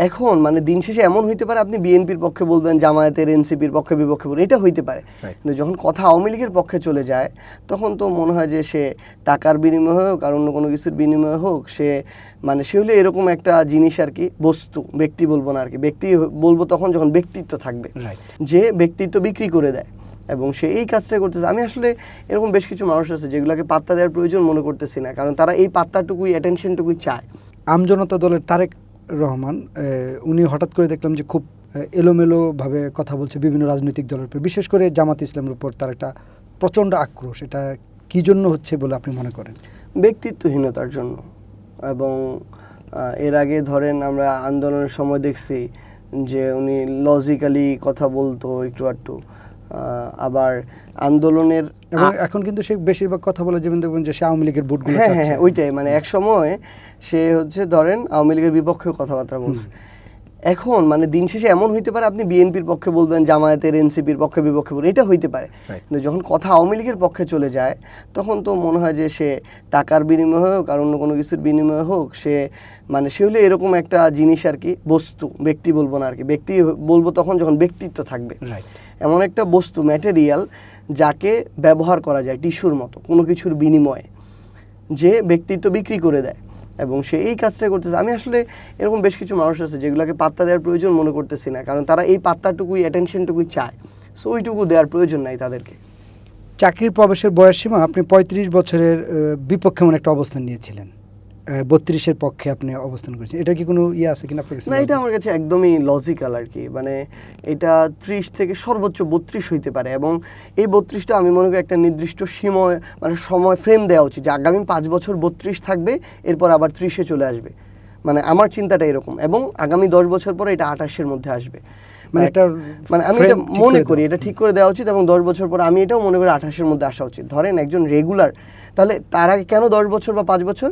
এখন মানে দিন শেষে এমন হইতে পারে আপনি বিএনপির পক্ষে বলবেন, জামায়াতের এনসিপির পক্ষে বিপক্ষে বলবেন, এটা হইতে পারে। কিন্তু যখন কথা আওয়ামী লীগের পক্ষে চলে যায় তখন তো মনে হয় যে সে টাকার বিনিময়ে হোক আর অন্য কোনো কিছুর বিনিময়ে হোক, সে হলে এরকম একটা জিনিস আর কি, বস্তু, ব্যক্তি বলবো না আর কি, ব্যক্তি বলবো তখন যখন ব্যক্তিত্ব থাকবে, যে ব্যক্তিত্ব বিক্রি করে দেয় এবং সে এই কাজটা করতেছে। আমি আসলে এরকম বেশ কিছু মানুষ আছে যেগুলোকে পাত্তা দেওয়ার প্রয়োজন মনে করতেছি না, কারণ তারা এই পাত্তাটুকুই, অ্যাটেনশনটুকুই চায়। আমজনতা দলের তারেক রহমান, উনি হঠাৎ করে দেখলাম যে খুব এলোমেলোভাবে কথা বলছে বিভিন্ন রাজনৈতিক দলের উপর, বিশেষ করে জামাত ইসলামের উপর তার একটা প্রচণ্ড আক্রোশ। এটা কী জন্য হচ্ছে বলে আপনি মনে করেন? ব্যক্তিত্বহীনতার জন্য। এবং এর আগে ধরেন আমরা আন্দোলনের সময় দেখছি যে উনি লজিক্যালি কথা বলতো একটু আধটু, আবার আন্দোলনের এখন কিন্তু সে বেশিরভাগ কথা বলে যেমন দেখবেন যে সে আওয়ামী লীগের ভোটগুলো চাচ্ছে। হ্যাঁ, ওইটাই, মানে এক সময় সে ধরেন আওয়ামী লীগের বিপক্ষে কথাবার্তা বলছে। এখন মানে দিন শেষে এমন হইতে পারে আপনি বিএনপির পক্ষে বলবেন, জামায়াতের এনসিপির পক্ষে বিপক্ষে বলবেন, এটা হইতে পারে। কিন্তু যখন কথা আওয়ামী লীগের পক্ষে চলে যায় তখন তো মনে হয় যে সে টাকার বিনিময়ে হোক আর অন্য কোনো কিছুর বিনিময়ে হোক, সে হলে এরকম একটা জিনিস আর কি, বস্তু, ব্যক্তি বলবো না আর কি, ব্যক্তি বলবো তখন যখন ব্যক্তিত্ব থাকবে, এমন একটা বস্তু, ম্যাটেরিয়াল, যাকে ব্যবহার করা যায় টিস্যুর মতো কোনো কিছুর বিনিময়ে, যে ব্যক্তিত্ব বিক্রি করে দেয় এবং সে এই কাজটা করতেছে। আমি আসলে এরকম বেশ কিছু মানুষ আছে যেগুলোকে পাত্তা দেওয়ার প্রয়োজন মনে করতেছি না, কারণ তারা এই পাত্তাটুকুই, অ্যাটেনশনটুকুই চায়। সো ওইটুকু দেওয়ার প্রয়োজন নাই তাদেরকে। চাকরির প্রবেশের বয়সসীমা আপনি 35 বছরের বিপক্ষে মনে একটা অবস্থান নিয়েছিলেন, 32-এর পক্ষে আপনি অবস্থান করেছেন। এটা কি কোনো আছে কিনা আপনার কাছে? না, এটা আমার কাছে একদমই লজিক্যাল আর কি। এটা 30 থেকে সর্বোচ্চ 32 হইতে পারে, এবং এই 32টা আমি মনে করি একটা নির্দিষ্ট সময় ফ্রেম দেওয়া উচিত, যে আগামী 5 বছর 32 থাকবে, এরপর আবার 30-এ চলে আসবে। আমার চিন্তাটা এরকম, এবং আগামী 10 বছর পরে এটা 28-এর মধ্যে আসবে। আমি এটা মনে করি এটা ঠিক করে দেওয়া উচিত, এবং 10 বছর পর আমি এটাও মনে করি 28-এর মধ্যে আসা উচিত। ধরেন একজন রেগুলার, তাহলে তার আগে কেন 10 বছর বা 5 বছর?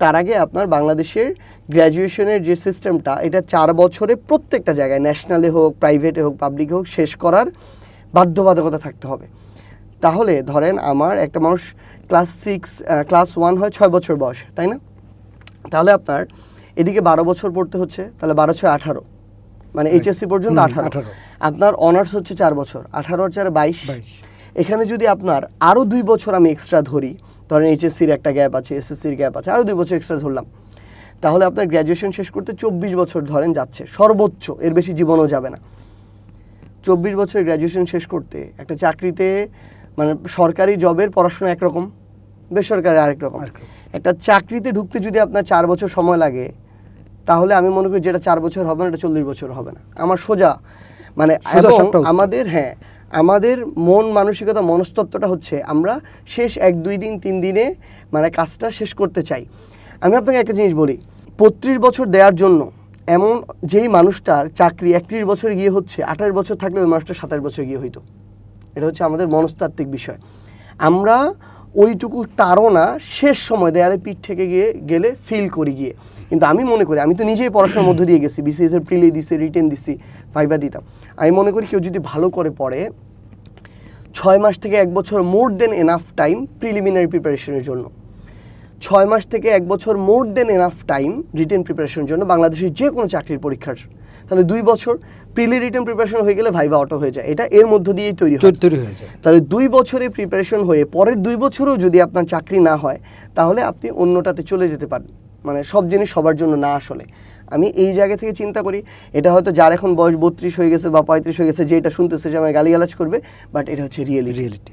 তার আগে আপনার বাংলাদেশের গ্র্যাজুয়েশনের যে সিস্টেমটা, এটা 4 বছরে প্রত্যেকটা জায়গায়, ন্যাশনালে হোক, প্রাইভেটে হোক, পাবলিকে হোক, শেষ করার বাধ্যবাধকতা থাকতে হবে। তাহলে ধরেন আমার একটা মানুষ ক্লাস 1 হয় 6 বছর বয়স, তাই না? তাহলে আপনার এদিকে 12 বছর পড়তে হচ্ছে, তাহলে 12-6 18, এইচএসসি পর্যন্ত 18। আপনার অনার্স হচ্ছে 4 বছর, 18 আর 4 22। এখানে যদি আপনার আরও 2 বছর আমি এক্সট্রা ধরি, ধরেন এইচএসসির একটা গ্যাপ আছে, এসএসসির গ্যাপ আছে, আরও 2 বছর এক্সট্রা ধরলাম, তাহলে আপনার গ্র্যাজুয়েশন শেষ করতে 24 বছর ধরেন যাচ্ছে সর্বোচ্চ, এর বেশি জীবনও যাবে না। 24 বছর গ্র্যাজুয়েশন শেষ করতে একটা চাকরিতে, সরকারি জবের পড়াশোনা একরকম, বেসরকারি আরেক রকম। একটা চাকরিতে ঢুকতে যদি আপনার 4 বছর সময় লাগে, তাহলে আমি মনে করি যেটা 4 বছর হবে না, এটা 40 বছর হবে না। আমার সোজা আমাদের মন মানসিকতা, মনস্তত্ত্বটা হচ্ছে আমরা শেষ 1-2 দিন 3 দিনে কাজটা শেষ করতে চাই। আমি আপনাকে একটা জিনিস বলি, 35 বছর দেওয়ার জন্য এমন যেই মানুষটার চাকরি 31 বছর গিয়ে হচ্ছে, 28 বছর থাকলে ওই মানুষটা 27 বছর গিয়ে হইতো। এটা হচ্ছে আমাদের মনস্তাত্ত্বিক বিষয়। আমরা ওইটুকু তাড়না শেষ সময় দেয়ালে পিঠ থেকে গেলে ফিল করি গিয়ে। কিন্তু আমি মনে করি, আমি তো নিজেই পড়াশোনার মধ্য দিয়ে গেছি, বিসিএস এর প্রিলি দিছি, রিটেন দিছি, ভাইবা দিতাম। আমি মনে করি কেউ যদি ভালো করে পড়ে, 6 মাস থেকে 1 বছর মোর দেন এনাফ টাইম প্রিলিমিনারি প্রিপারেশনের জন্য, 6 মাস থেকে 1 বছর মোর দেন এনাফ টাইম রিটেন প্রিপারেশনের জন্য, বাংলাদেশের যে কোনো চাকরির পরীক্ষার। তাহলে 2 বছর প্রিলি রিটেন প্রিপারেশন হয়ে গেলে ভাইবা অটো হয়ে যায়। এটা এর মধ্য দিয়েই তৈরি হয়ে যায়। তাহলে 2 বছরে প্রিপারেশন হয়ে পরের 2 বছরেও যদি আপনার চাকরি না হয়, তাহলে আপনি অন্যটাতে চলে যেতে পারেন। সব জিনিস সবার জন্য না। আসলে আমি এই জায়গা থেকে চিন্তা করি, এটা হয়তো যার এখন বয়স 32 হয়ে গেছে বা 35 হয়ে গেছে, যে এটা শুনতেছে যে আমায় গালিগালাজ করবে, বাট এটা হচ্ছে রিয়েলিটি।